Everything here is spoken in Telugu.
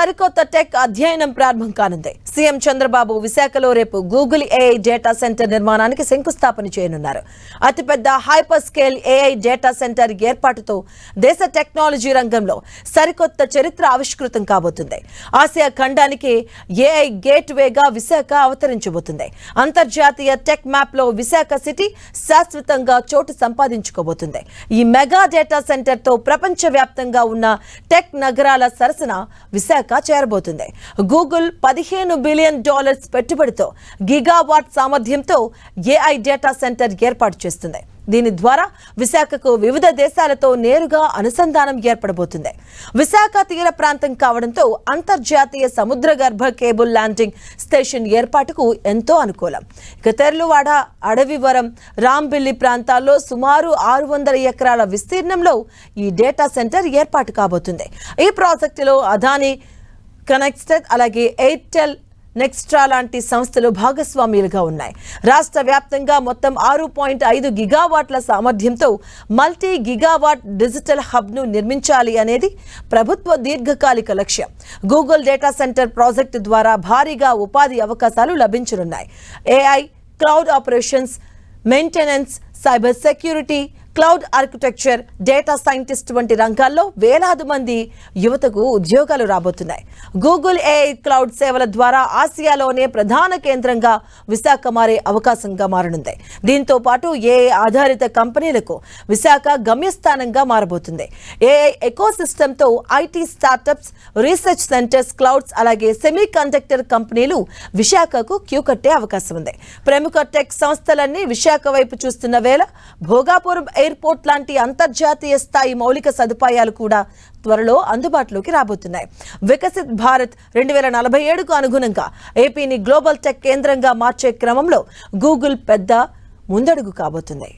సరికొత్త టెక్ అధ్యయనం ప్రారంభం కానుంది. సీఎం చంద్రబాబు విశాఖలో రేపు గూగుల్ ఏఐ డేటా సెంటర్ నిర్మాణానికి శంకుస్థాపన చేయనున్నారు. అతిపెద్ద hyper scale AI data center ఏర్పాటుతో దేశ టెక్నాలజీ రంగంలో సరికొత్త చరిత్ర ఆవిష్కృతం కాబోతుంది. ఆసియా ఖండానికి ఏఐ గేట్ వేగా విశాఖ అవతరించబోతుంది. అంతర్జాతీయ టెక్ మ్యాప్ లో విశాఖ సిటీ శాశ్వతంగా చోటు సంపాదించుకోబోతుంది. ఈ మెగా డేటా సెంటర్ తో ప్రపంచవ్యాప్తంగా ఉన్న టెక్ నగరాల సరసన విశాఖ చేరబోతుంది. గూగుల్ $15 బిలియన్ పెట్టుబడితో గిగావాట్ సామర్థ్యంతో ఏఐ డేటా సెంటర్ ఏర్పాటు చేస్తుంది. దీని ద్వారా విశాఖకు వివిధ దేశాలతో నేరుగా అనుసంధానం ఏర్పడబోతుంది. విశాఖ తీర ప్రాంతం కావడంతో అంతర్జాతీయ సముద్రగర్భ కేబుల్ ల్యాండింగ్ స్టేషన్ ఏర్పాటుకు ఎంతో అనుకూలం. ఇక తెర్లువాడ, అడవివరం, రాంబిల్లి ప్రాంతాల్లో సుమారు 600 ఎకరాల విస్తీర్ణంలో ఈ డేటా సెంటర్ ఏర్పాటు కాబోతుంది. ఈ ప్రాజెక్టులో అదానీ, కనెక్టెడ్, అలాగే ఎయిర్టెల్, నెక్స్ట్రా లాంటి సంస్థలు భాగస్వామ్యులుగా ఉన్నాయి. రాష్ట్ర వ్యాప్తంగా మొత్తం 6.5 గిగావాట్ల సామర్థ్యంతో మల్టీ గిగావాట్ డిజిటల్ హబ్ను నిర్మించాలి అనేది ప్రభుత్వ దీర్ఘకాలిక లక్ష్యం. గూగుల్ డేటా సెంటర్ ప్రాజెక్టు ద్వారా భారీగా ఉపాధి అవకాశాలు లభించనున్నాయి. AI, cloud operations, maintenance, cyber security, cloud architecture, data scientist వంటి రంగాల్లో వేలాది మంది యువతకు ఉద్యోగాలు రాబోతున్నాయి. గూగుల్ ఏఐ క్లౌడ్ సేవల ద్వారా ఆసియాలోనే ప్రధాన కేంద్రంగా విశాఖ మారే అవకాశంగా మారనుంది. దీంతో పాటు ఏఐ ఆధారిత కంపెనీలకు విశాఖ గమ్యస్థానంగా మారబోతుంది. ఏఐ ఎకోసిస్టమ్తో IT startups, research centers, clouds, అలాగే సెమీ కండక్టర్ కంపెనీలు విశాఖకు క్యూ కట్టే అవకాశం ఉంది. ప్రముఖ టెక్ సంస్థలన్నీ విశాఖ వైపు చూస్తున్న వేళ భోగాపురం ఎయిర్పోర్ట్ లాంటి అంతర్జాతీయ స్థాయి మౌలిక సదుపాయాలు కూడా త్వరలో అందుబాటులోకి రాబోతున్నాయి. వికసిత్ భారత్ 2047కు అనుగుణంగా ఏపీని గ్లోబల్ టెక్ కేంద్రంగా మార్చే క్రమంలో గూగుల్ పెద్ద ముందడుగు కాబోతుంది.